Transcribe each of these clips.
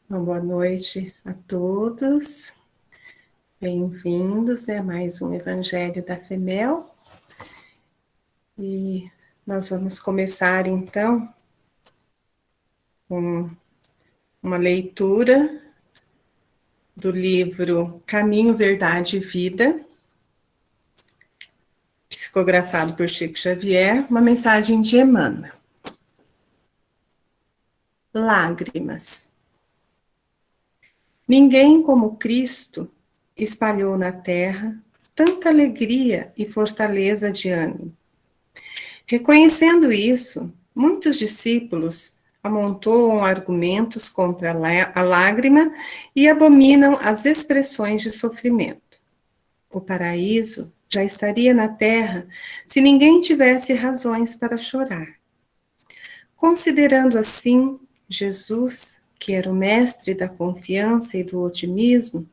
Uma boa noite a todos, bem-vindos a mais um Evangelho da FEMEL. E nós vamos começar então com uma leitura do livro Caminho, Verdade e Vida, psicografado por Chico Xavier, uma mensagem de Emmanuel. Lágrimas. Ninguém como Cristo espalhou na terra tanta alegria e fortaleza de ânimo. Reconhecendo isso, muitos discípulos amontoam argumentos contra a lágrima e abominam as expressões de sofrimento. O paraíso já estaria na terra se ninguém tivesse razões para chorar. Considerando assim, Jesus, que era o mestre da confiança e do otimismo,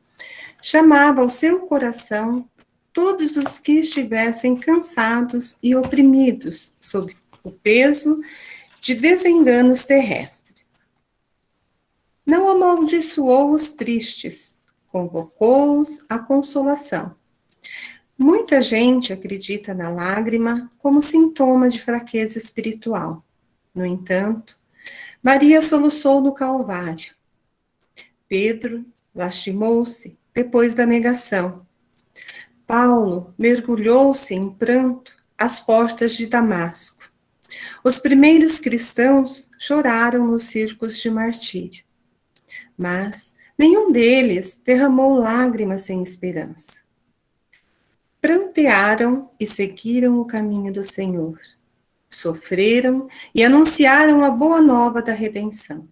chamava ao seu coração todos os que estivessem cansados e oprimidos sob o peso de desenganos terrestres. Não amaldiçoou os tristes, convocou-os à consolação. Muita gente acredita na lágrima como sintoma de fraqueza espiritual. No entanto, Maria soluçou no Calvário. Pedro lastimou-se depois da negação. Paulo mergulhou-se em pranto às portas de Damasco. Os primeiros cristãos choraram nos circos de martírio, mas nenhum deles derramou lágrimas sem esperança. Prantearam e seguiram o caminho do Senhor. Sofreram e anunciaram a boa nova da redenção.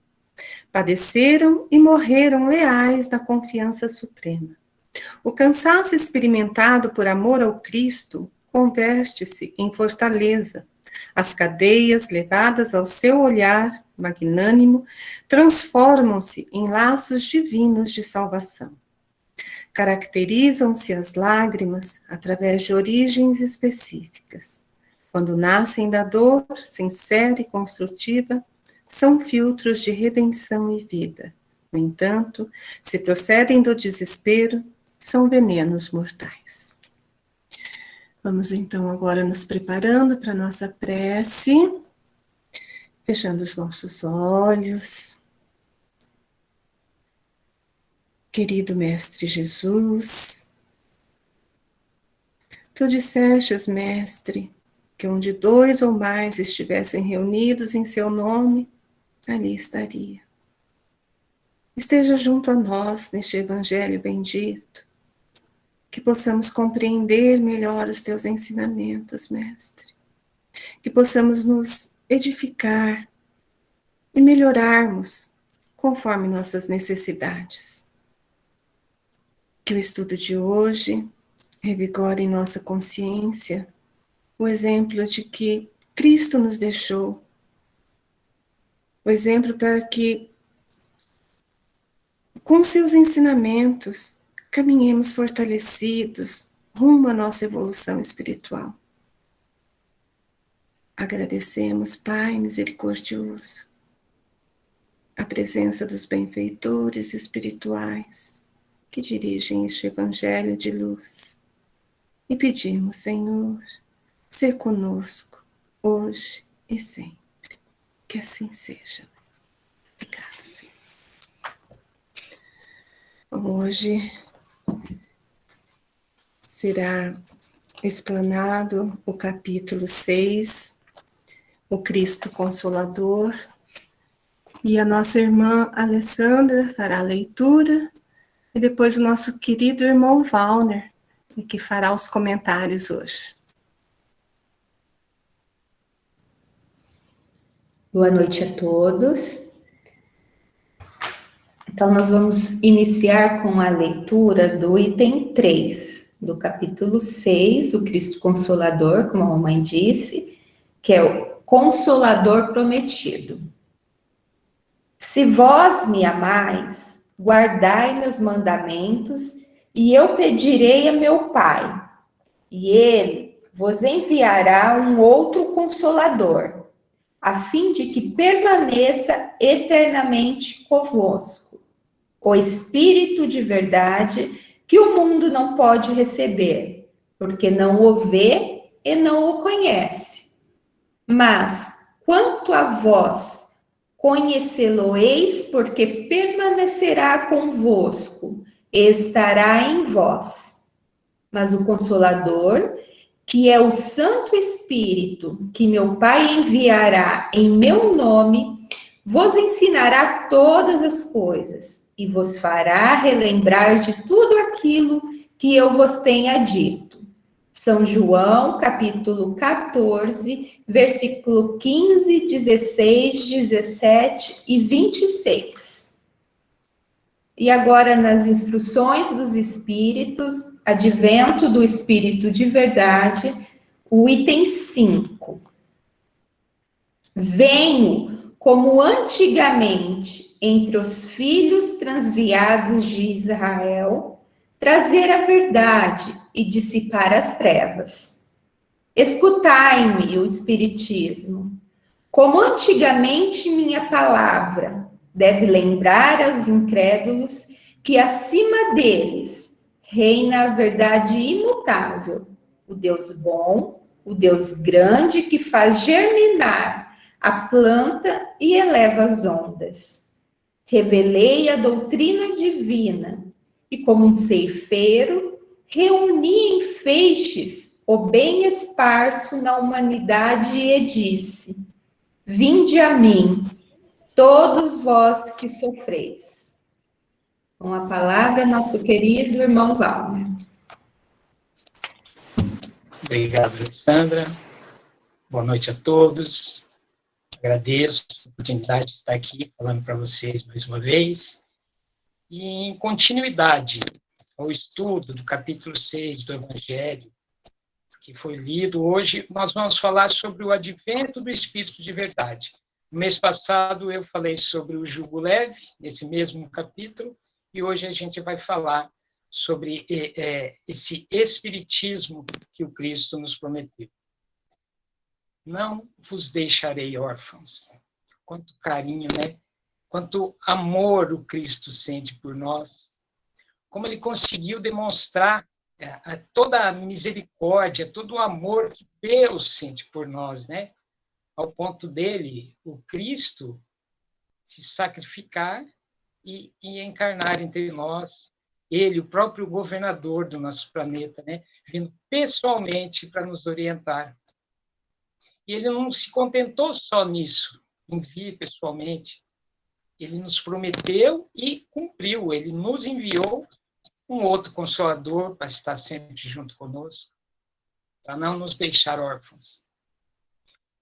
Padeceram e morreram leais na confiança suprema. O cansaço experimentado por amor ao Cristo converte-se em fortaleza. As cadeias levadas ao seu olhar magnânimo transformam-se em laços divinos de salvação. Caracterizam-se as lágrimas através de origens específicas. Quando nascem da dor sincera e construtiva, são filtros de redenção e vida. No entanto, se procedem do desespero, são venenos mortais. Vamos então agora nos preparando para a nossa prece, fechando os nossos olhos. Querido Mestre Jesus, tu dissestes, Mestre, que onde dois ou mais estivessem reunidos em seu nome, ali estaria. Esteja junto a nós neste Evangelho bendito, que possamos compreender melhor os teus ensinamentos, Mestre, que possamos nos edificar e melhorarmos conforme nossas necessidades. Que o estudo de hoje revigore em nossa consciência o exemplo de que Cristo nos deixou, o exemplo para que, com seus ensinamentos, caminhemos fortalecidos rumo à nossa evolução espiritual. Agradecemos, Pai misericordioso, a presença dos benfeitores espirituais que dirigem este Evangelho de luz. E pedimos, Senhor, ser conosco, hoje e sempre. Que assim seja. Obrigada, Senhor. Hoje será explanado o capítulo 6, o Cristo Consolador, e a nossa irmã Alessandra fará a leitura, e depois o nosso querido irmão Valner, que fará os comentários hoje. Boa noite a todos. Então, nós vamos iniciar com a leitura do item 3, do capítulo 6, o Cristo Consolador, como a mamãe disse, que é o Consolador Prometido. Se vós me amais, guardai meus mandamentos, e eu pedirei a meu Pai, e ele vos enviará um outro Consolador, a fim de que permaneça eternamente convosco. o Espírito de verdade, que o mundo não pode receber, porque não o vê e não o conhece. Mas, quanto a vós, conhecê-lo-eis, porque permanecerá convosco, e estará em vós. Mas o Consolador, que é o Santo Espírito, que meu Pai enviará em meu nome, vos ensinará todas as coisas e vos fará relembrar de tudo aquilo que eu vos tenha dito. São João, capítulo 14, versículo 15, 16, 17 e 26. E agora, nas instruções dos Espíritos, advento do Espírito de verdade, o item 5. Venho, como antigamente, entre os filhos transviados de Israel, trazer a verdade e dissipar as trevas. Escutai-me, o Espiritismo. Como antigamente minha palavra deve lembrar aos incrédulos que acima deles reina a verdade imutável, o Deus bom, o Deus grande que faz germinar a planta e eleva as ondas. Revelei a doutrina divina e, como um ceifeiro, reuni em feixes o bem esparso na humanidade e disse: vinde a mim, todos vós que sofreis. Com a palavra, nosso querido irmão Valmer. Obrigado, Alessandra. Boa noite a todos. Agradeço a oportunidade de estar aqui falando para vocês mais uma vez. E em continuidade ao estudo do capítulo 6 do Evangelho, que foi lido hoje, nós vamos falar sobre o advento do Espírito de verdade. No mês passado eu falei sobre o jugo leve, nesse mesmo capítulo, e hoje a gente vai falar sobre esse espiritismo que o Cristo nos prometeu. Não vos deixarei órfãos. Quanto carinho, né? Quanto amor o Cristo sente por nós. Como ele conseguiu demonstrar toda a misericórdia, todo o amor que Deus sente por nós, né? Ao ponto dele, o Cristo, se sacrificar e encarnar entre nós. Ele, o próprio governador do nosso planeta, né? Vindo pessoalmente para nos orientar. E ele não se contentou só nisso, em vir pessoalmente. Ele nos prometeu e cumpriu. Ele nos enviou um outro Consolador para estar sempre junto conosco, para não nos deixar órfãos.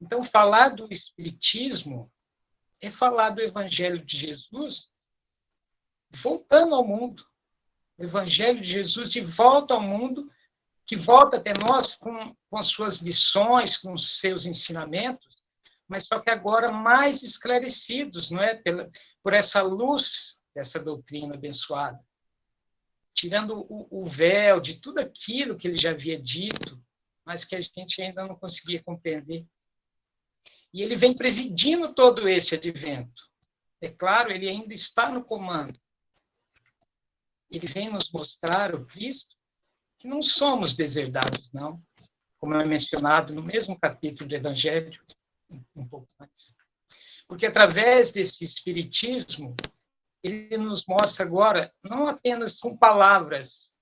Então, falar do Espiritismo é falar do Evangelho de Jesus voltando ao mundo. O Evangelho de Jesus de volta ao mundo, que volta até nós com as suas lições, com os seus ensinamentos, mas só que agora mais esclarecidos, não é? Por essa luz dessa doutrina abençoada. Tirando o véu de tudo aquilo que ele já havia dito, mas que a gente ainda não conseguia compreender. E ele vem presidindo todo esse advento. É claro, ele ainda está no comando. Ele vem nos mostrar, o Cristo, que não somos deserdados, não, como é mencionado no mesmo capítulo do Evangelho, um pouco mais. Porque através desse espiritismo, ele nos mostra agora, não apenas com palavras,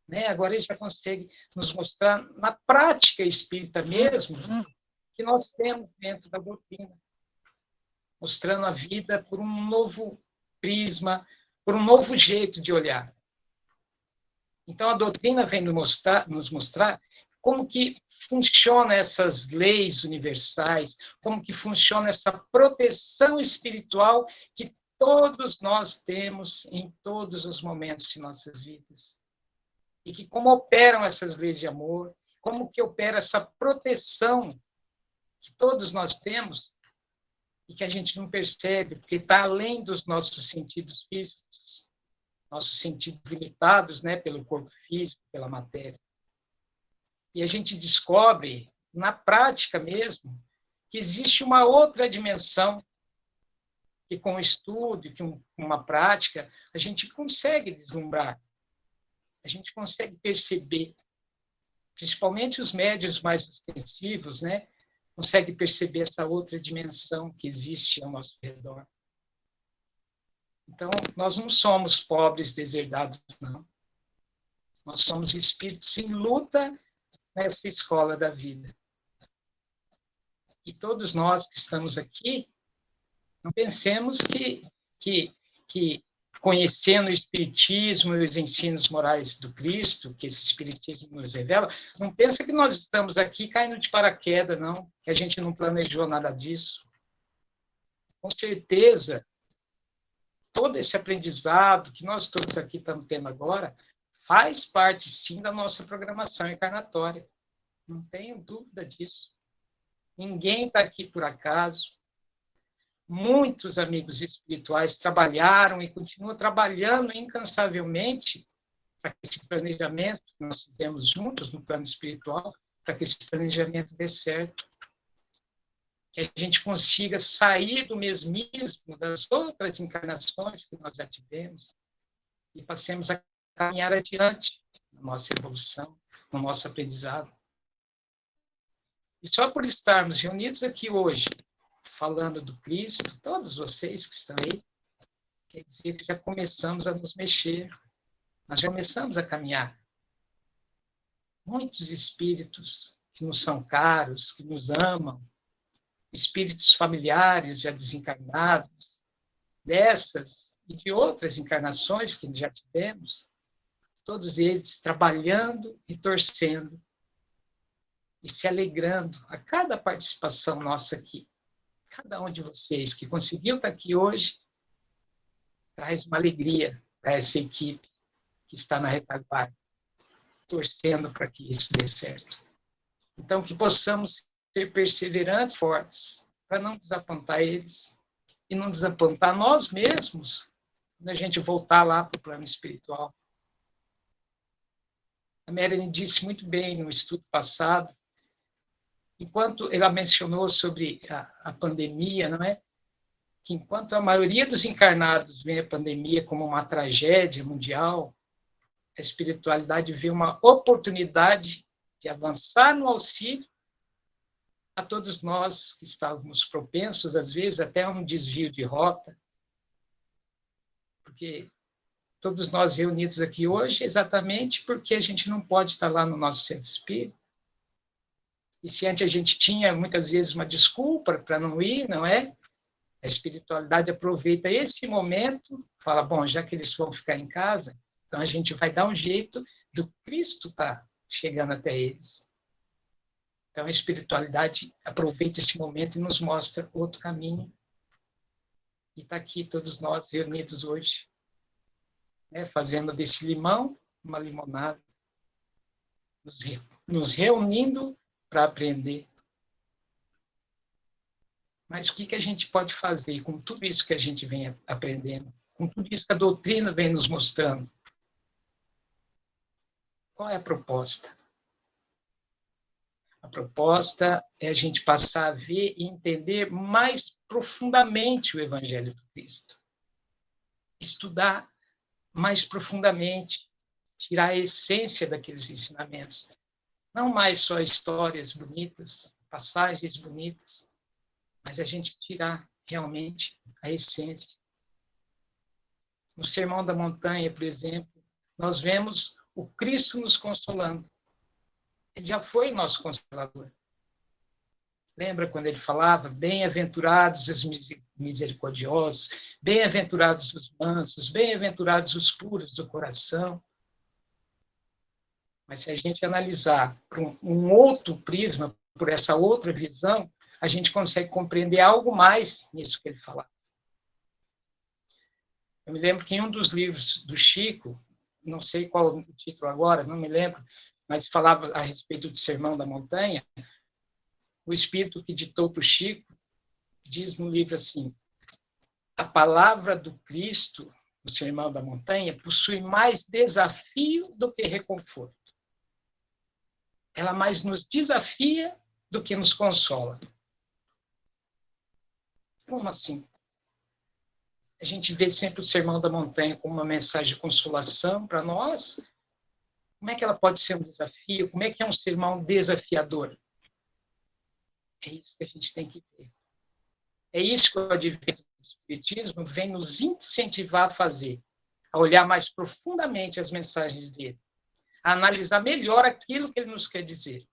né? Agora ele já consegue nos mostrar na prática espírita mesmo, que nós temos dentro da doutrina, mostrando a vida por um novo prisma, por um novo jeito de olhar. Então, a doutrina vem nos mostrar como que funciona essas leis universais, como que funciona essa proteção espiritual que todos nós temos em todos os momentos de nossas vidas. E que como operam essas leis de amor, como que opera essa proteção que todos nós temos e que a gente não percebe, porque está além dos nossos sentidos físicos, nossos sentidos limitados, né, pelo corpo físico, pela matéria. E a gente descobre, na prática mesmo, que existe uma outra dimensão que com o estudo, que uma prática, a gente consegue deslumbrar, a gente consegue perceber, principalmente os médiuns mais ostensivos, né? Consegue perceber essa outra dimensão que existe ao nosso redor. Então, nós não somos pobres deserdados, não. Nós somos espíritos em luta nessa escola da vida. E todos nós que estamos aqui, não pensemos que conhecendo o Espiritismo e os ensinos morais do Cristo, que esse Espiritismo nos revela, não pensa que nós estamos aqui caindo de paraquedas, não, que a gente não planejou nada disso. Com certeza, todo esse aprendizado que nós todos aqui estamos tendo agora faz parte, sim, da nossa programação encarnatória. Não tenho dúvida disso. Ninguém está aqui por acaso. Muitos amigos espirituais trabalharam e continuam trabalhando incansavelmente para que esse planejamento que nós fizemos juntos no plano espiritual, para que esse planejamento dê certo. Que a gente consiga sair do mesmismo das outras encarnações que nós já tivemos e passemos a caminhar adiante na nossa evolução, no nosso aprendizado. E só por estarmos reunidos aqui hoje, falando do Cristo, todos vocês que estão aí, quer dizer que já começamos a nos mexer, nós já começamos a caminhar. Muitos espíritos que nos são caros, que nos amam, espíritos familiares já desencarnados, dessas e de outras encarnações que já tivemos, todos eles trabalhando e torcendo, e se alegrando a cada participação nossa aqui. Cada um de vocês que conseguiu estar aqui hoje, traz uma alegria para essa equipe que está na retaguarda, torcendo para que isso dê certo. Então, que possamos ser perseverantes, fortes, para não desapontar eles e não desapontar nós mesmos quando a gente voltar lá para o plano espiritual. A Marilyn disse muito bem no estudo passado, enquanto ela mencionou sobre a pandemia, não é? Que enquanto a maioria dos encarnados vê a pandemia como uma tragédia mundial, a espiritualidade vê uma oportunidade de avançar no auxílio a todos nós que estávamos propensos, às vezes, até a um desvio de rota, porque todos nós reunidos aqui hoje, exatamente porque a gente não pode estar lá no nosso centro espírita. E se antes a gente tinha, muitas vezes, uma desculpa para não ir, não é? A espiritualidade aproveita esse momento, fala, bom, já que eles vão ficar em casa, então a gente vai dar um jeito do Cristo estar chegando até eles. Então a espiritualidade aproveita esse momento e nos mostra outro caminho. E está aqui todos nós reunidos hoje, né, fazendo desse limão uma limonada, nos reunindo para aprender. Mas o que a gente pode fazer com tudo isso que a gente vem aprendendo? Com tudo isso que a doutrina vem nos mostrando? Qual é a proposta? A proposta é a gente passar a ver e entender mais profundamente o Evangelho do Cristo. Estudar mais profundamente, tirar a essência daqueles ensinamentos. Não mais só histórias bonitas, passagens bonitas, mas a gente tirar realmente a essência. No Sermão da Montanha, por exemplo, nós vemos o Cristo nos consolando. Ele já foi nosso consolador. Lembra quando ele falava, bem-aventurados os misericordiosos, bem-aventurados os mansos, bem-aventurados os puros do coração. Mas se a gente analisar por um outro prisma, por essa outra visão, a gente consegue compreender algo mais nisso que ele falava. Eu me lembro que em um dos livros do Chico, não sei qual o título agora, não me lembro, mas falava a respeito do Sermão da Montanha, o espírito que ditou para o Chico diz no livro assim, a palavra do Cristo, o Sermão da Montanha, possui mais desafio do que reconforto. Ela mais nos desafia do que nos consola. Como assim? A gente vê sempre o Sermão da Montanha como uma mensagem de consolação para nós. Como é que ela pode ser um desafio? Como é que é um sermão desafiador? É isso que a gente tem que ver. É isso que o advento do Espiritismo vem nos incentivar a fazer, a olhar mais profundamente as mensagens dele, a analisar melhor aquilo que ele nos quer dizer.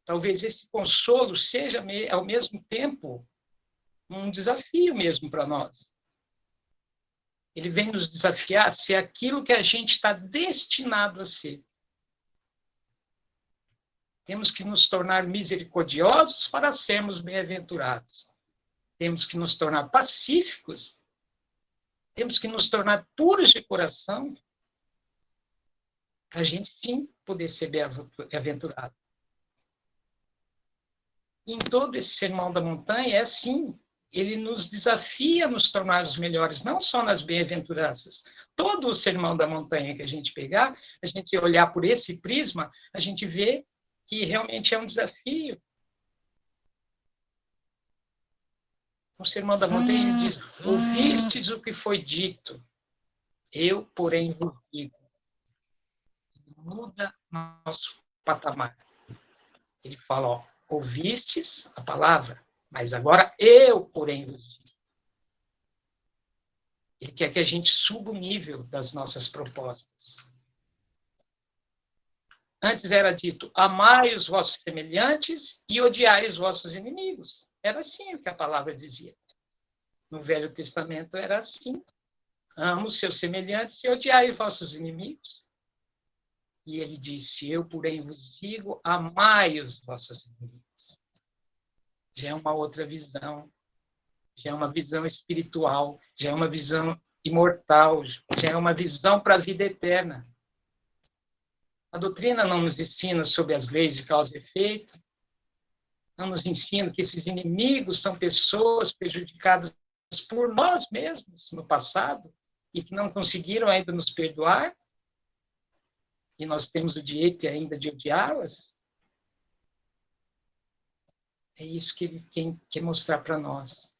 Talvez esse consolo seja, ao mesmo tempo, um desafio mesmo para nós. Ele vem nos desafiar a ser aquilo que a gente está destinado a ser. Temos que nos tornar misericordiosos para sermos bem-aventurados. Temos que nos tornar pacíficos. Temos que nos tornar puros de coração para a gente, sim, poder ser bem-aventurado. E em todo esse Sermão da Montanha é assim. Ele nos desafia a nos tornar os melhores, não só nas bem-aventuranças. Todo o Sermão da Montanha que a gente pegar, a gente olhar por esse prisma, a gente vê que realmente é um desafio. O Sermão da Montanha ele diz: ouvistes o que foi dito, eu, porém, vos digo. Muda nosso patamar. Ele fala, ó, ouvistes a palavra, mas agora eu, porém, vos digo. Ele quer que a gente suba o nível das nossas propostas. Antes era dito, amai os vossos semelhantes e odiai os vossos inimigos. Era assim o que a palavra dizia. No Velho Testamento era assim. Amo os seus semelhantes e odiai os vossos inimigos. E ele disse, eu, porém, vos digo, amai os vossos inimigos. Já é uma outra visão. Já é uma visão espiritual. Já é uma visão imortal. Já é uma visão para a vida eterna. A doutrina não nos ensina sobre as leis de causa e efeito. Não nos ensina que esses inimigos são pessoas prejudicadas por nós mesmos no passado e que não conseguiram ainda nos perdoar. E nós temos o direito ainda de odiá-las. É isso que ele quer mostrar para nós.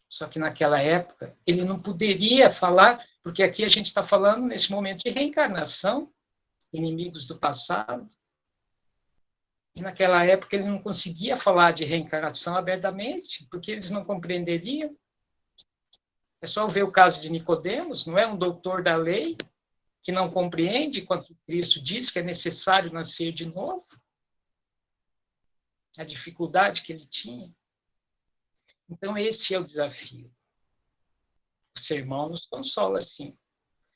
Só que naquela época, ele não poderia falar, porque aqui a gente está falando nesse momento de reencarnação, inimigos do passado. E naquela época ele não conseguia falar de reencarnação abertamente, porque eles não compreenderiam. É só ver o caso de Nicodemos, não é um doutor da lei, que não compreende quanto Cristo diz que é necessário nascer de novo. A dificuldade que ele tinha. Então, esse é o desafio. O sermão nos consola, sim,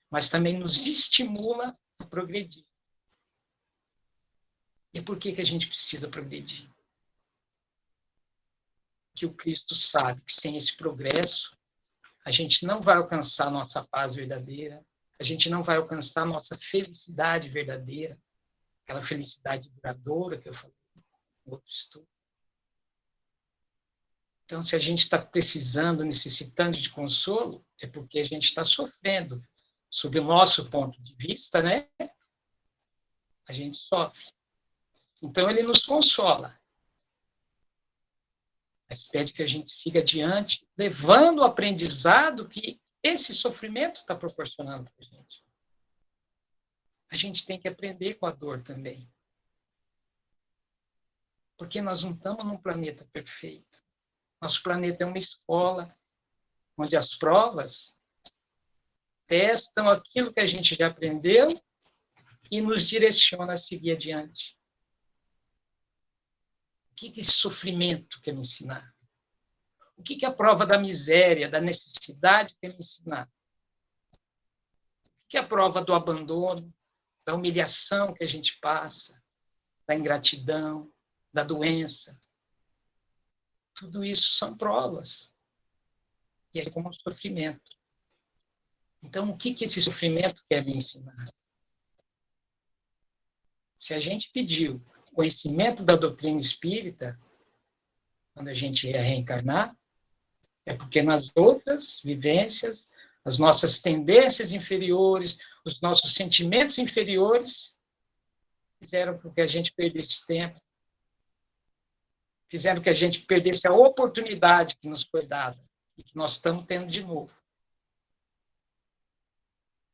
mas também nos estimula a progredir. E por que a gente precisa progredir? Que o Cristo sabe que sem esse progresso, a gente não vai alcançar a nossa paz verdadeira, a gente não vai alcançar a nossa felicidade verdadeira, aquela felicidade duradoura que eu falei no outro estudo. Então, se a gente está precisando, necessitando de consolo, é porque a gente está sofrendo. Sob o nosso ponto de vista, né? A gente sofre. Então, ele nos consola. Mas pede que a gente siga adiante, levando o aprendizado que esse sofrimento está proporcionando para a gente. A gente tem que aprender com a dor também. Porque nós não estamos num planeta perfeito. Nosso planeta é uma escola onde as provas testam aquilo que a gente já aprendeu e nos direciona a seguir adiante. O que esse sofrimento quer me ensinar? O que a prova da miséria, da necessidade quer me ensinar? O que a prova do abandono, da humilhação que a gente passa, da ingratidão, da doença? Tudo isso são provas. E é como um sofrimento. Então, o que esse sofrimento quer me ensinar? Se a gente pediu conhecimento da doutrina espírita, quando a gente ia reencarnar, é porque nas outras vivências, as nossas tendências inferiores, os nossos sentimentos inferiores, fizeram com que a gente perdesse tempo, fizeram que a gente perdesse a oportunidade que nos foi dada e que nós estamos tendo de novo.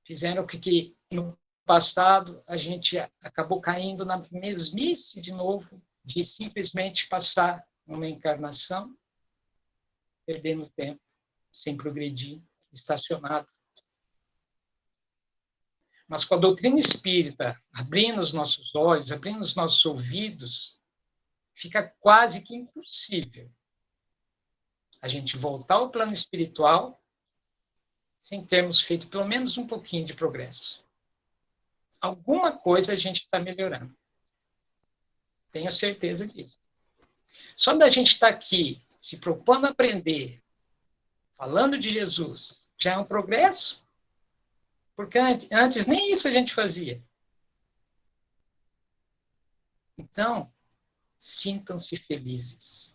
Fizeram que no passado a gente acabou caindo na mesmice de novo, de simplesmente passar uma encarnação, perdendo tempo, sem progredir, estacionado. Mas com a doutrina espírita, abrindo os nossos olhos, abrindo os nossos ouvidos, fica quase que impossível a gente voltar ao plano espiritual sem termos feito pelo menos um pouquinho de progresso. Alguma coisa a gente está melhorando. Tenho certeza disso. Só da gente estar aqui, se propondo a aprender, falando de Jesus, já é um progresso. Porque antes nem isso a gente fazia. Então, sintam-se felizes.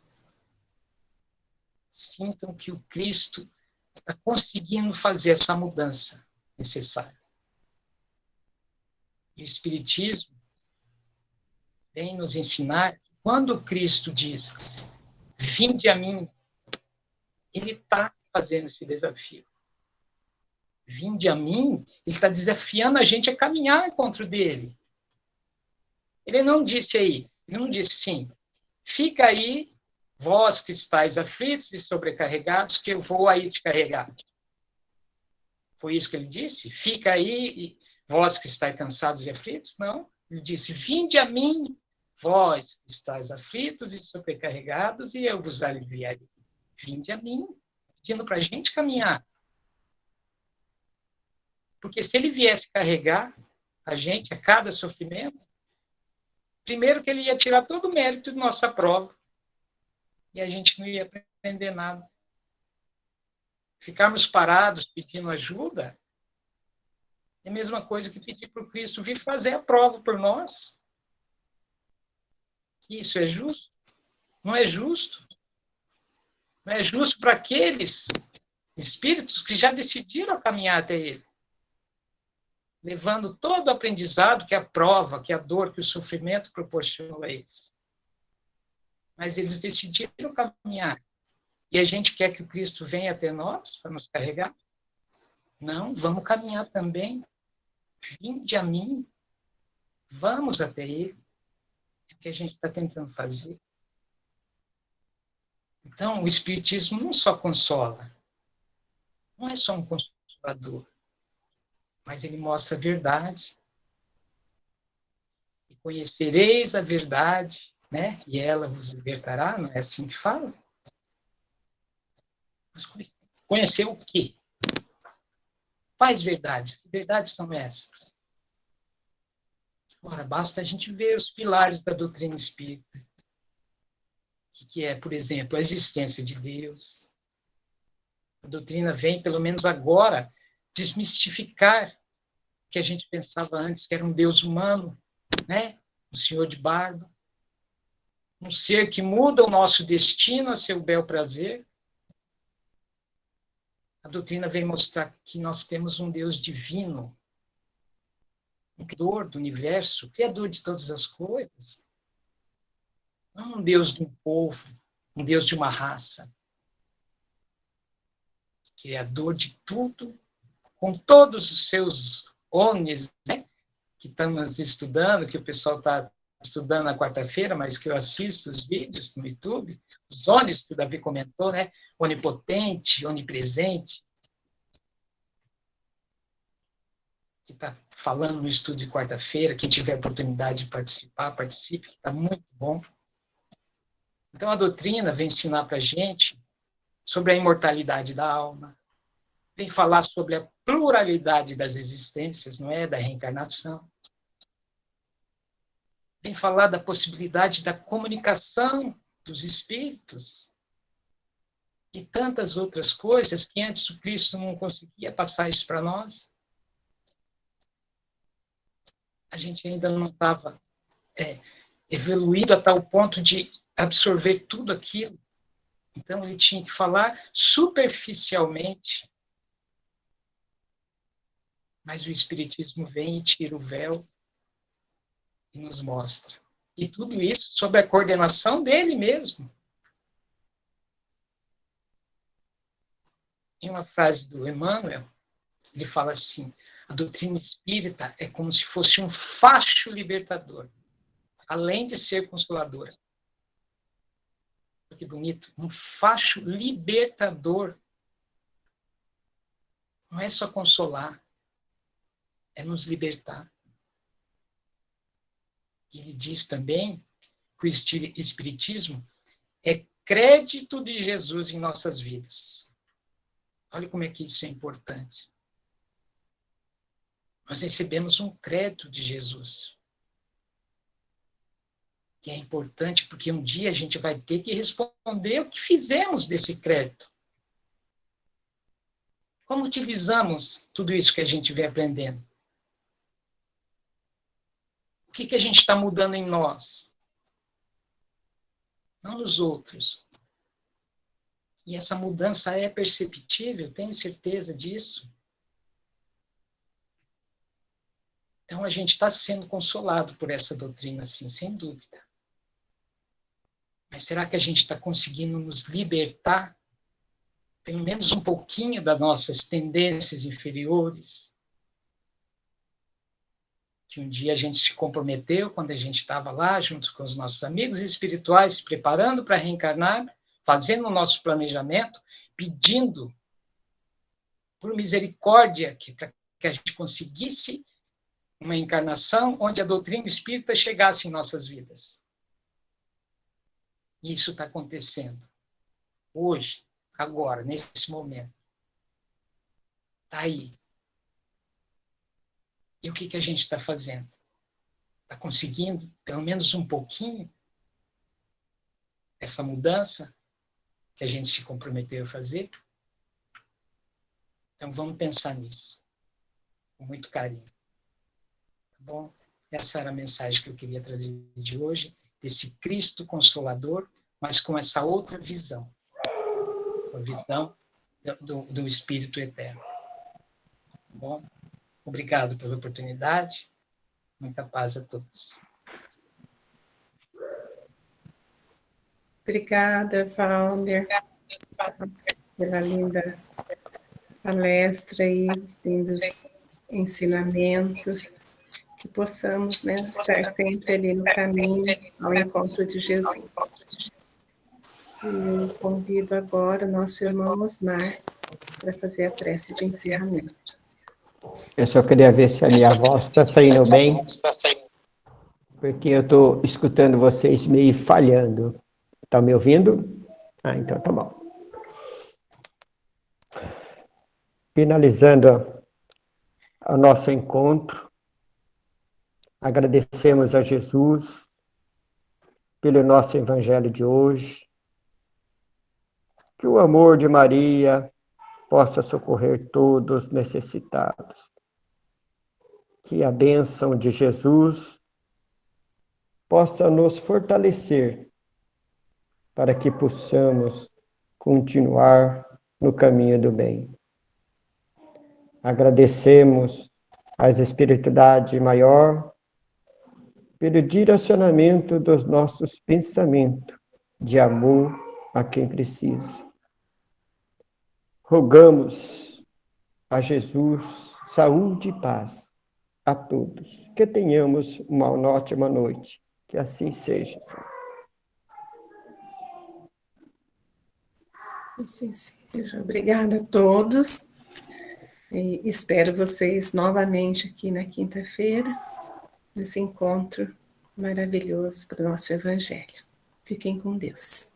Sintam que o Cristo está conseguindo fazer essa mudança necessária. E o Espiritismo vem nos ensinar que quando Cristo diz, vinde a mim, ele está fazendo esse desafio. Vinde a mim, ele está desafiando a gente a caminhar contra o dele. Ele não disse assim, fica aí, vós que estáis aflitos e sobrecarregados, que eu vou aí te carregar. Foi isso que ele disse? Fica aí, vós que estáis cansados e aflitos? Não. Ele disse, vinde a mim, vós que estáis aflitos e sobrecarregados, e eu vos aliviarei. Vinde a mim, pedindo para a gente caminhar. Porque se ele viesse carregar a gente a cada sofrimento, primeiro que ele ia tirar todo o mérito de nossa prova e a gente não ia aprender nada. Ficarmos parados pedindo ajuda é a mesma coisa que pedir para o Cristo vir fazer a prova por nós. Isso é justo? Não é justo. Não é justo para aqueles espíritos que já decidiram caminhar até ele, levando todo o aprendizado que a prova, que a dor, que o sofrimento proporcionou a eles. Mas eles decidiram caminhar. E a gente quer que o Cristo venha até nós para nos carregar? Não, vamos caminhar também. Vinde a mim. Vamos até ele. É o que a gente está tentando fazer. Então, o Espiritismo não só consola. Não é só um consolador. Mas ele mostra a verdade. E conhecereis a verdade, né? E ela vos libertará, não é assim que fala? Mas conhecer o quê? Quais verdades? Que verdades são essas? Ora, basta a gente ver os pilares da doutrina espírita. Que é, por exemplo, a existência de Deus. A doutrina vem, pelo menos agora, desmistificar o que a gente pensava antes, que era um Deus humano, né? Um senhor de barba. Um ser que muda o nosso destino a seu bel prazer. A doutrina vem mostrar que nós temos um Deus divino, um criador do universo, criador de todas as coisas. Não um Deus de um povo, um Deus de uma raça. Criador de tudo, com todos os seus ônus, né? Que estamos estudando, que o pessoal está estudando na quarta-feira, mas que eu assisto os vídeos no YouTube, os ônus que o Davi comentou, né? Onipotente, onipresente, que está falando no estudo de quarta-feira, quem tiver oportunidade de participar, participe, que está muito bom. Então, a doutrina vem ensinar para a gente sobre a imortalidade da alma, vem falar sobre a pluralidade das existências, não é? Da reencarnação. Vem falar da possibilidade da comunicação dos espíritos e tantas outras coisas que antes o Cristo não conseguia passar isso para nós. A gente ainda não estava evoluído a tal ponto de absorver tudo aquilo. Então, ele tinha que falar superficialmente. Mas o Espiritismo vem e tira o véu e nos mostra. E tudo isso sob a coordenação dele mesmo. em uma frase do Emmanuel, ele fala assim: a doutrina espírita é como se fosse um facho libertador, além de ser consoladora. Que bonito, um facho libertador. Não é só consolar, é nos libertar. Ele diz também que o Espiritismo é crédito de Jesus em nossas vidas. Olha como é que isso é importante. Nós recebemos um crédito de Jesus. Que é importante porque um dia a gente vai ter que responder o que fizemos desse crédito. Como utilizamos tudo isso que a gente vem aprendendo? O que a gente está mudando em nós? Não nos outros. E essa mudança é perceptível, tenho certeza disso. Então a gente está sendo consolado por essa doutrina, sim, sem dúvida. Mas será que a gente está conseguindo nos libertar, pelo menos um pouquinho, das nossas tendências inferiores? Que um dia a gente se comprometeu, quando a gente estava lá, junto com os nossos amigos espirituais, se preparando para reencarnar, fazendo o nosso planejamento, pedindo por misericórdia para que a gente conseguisse uma encarnação onde a doutrina espírita chegasse em nossas vidas. E isso está acontecendo. Hoje, agora, nesse momento. Está aí. E o que a gente está fazendo? Está conseguindo, pelo menos um pouquinho, essa mudança que a gente se comprometeu a fazer? Então, vamos pensar nisso. Com muito carinho. Tá bom? Essa era a mensagem que eu queria trazer de hoje, desse Cristo Consolador, mas com essa outra visão. A visão do Espírito Eterno. Tá bom? Obrigado pela oportunidade. Muita paz a todos. Obrigada, Valmer, pela linda palestra e os lindos ensinamentos, que possamos, né, estar sempre ali no caminho ao encontro de Jesus. E eu convido agora o nosso irmão Osmar para fazer a prece de encerramento. Eu só queria ver se a minha voz está saindo bem, porque eu estou escutando vocês meio falhando. Estão me ouvindo? Ah, então tá bom. Finalizando o nosso encontro, agradecemos a Jesus pelo nosso evangelho de hoje, que o amor de Maria possa socorrer todos necessitados, que a bênção de Jesus possa nos fortalecer para que possamos continuar no caminho do bem. Agradecemos às espiritualidade maior pelo direcionamento dos nossos pensamentos de amor a quem precisa. Rogamos a Jesus saúde e paz a todos. Que tenhamos uma ótima noite. Que assim seja, Senhor. Assim seja. Obrigada a todos. E espero vocês novamente aqui na quinta-feira, nesse encontro maravilhoso para o nosso Evangelho. Fiquem com Deus.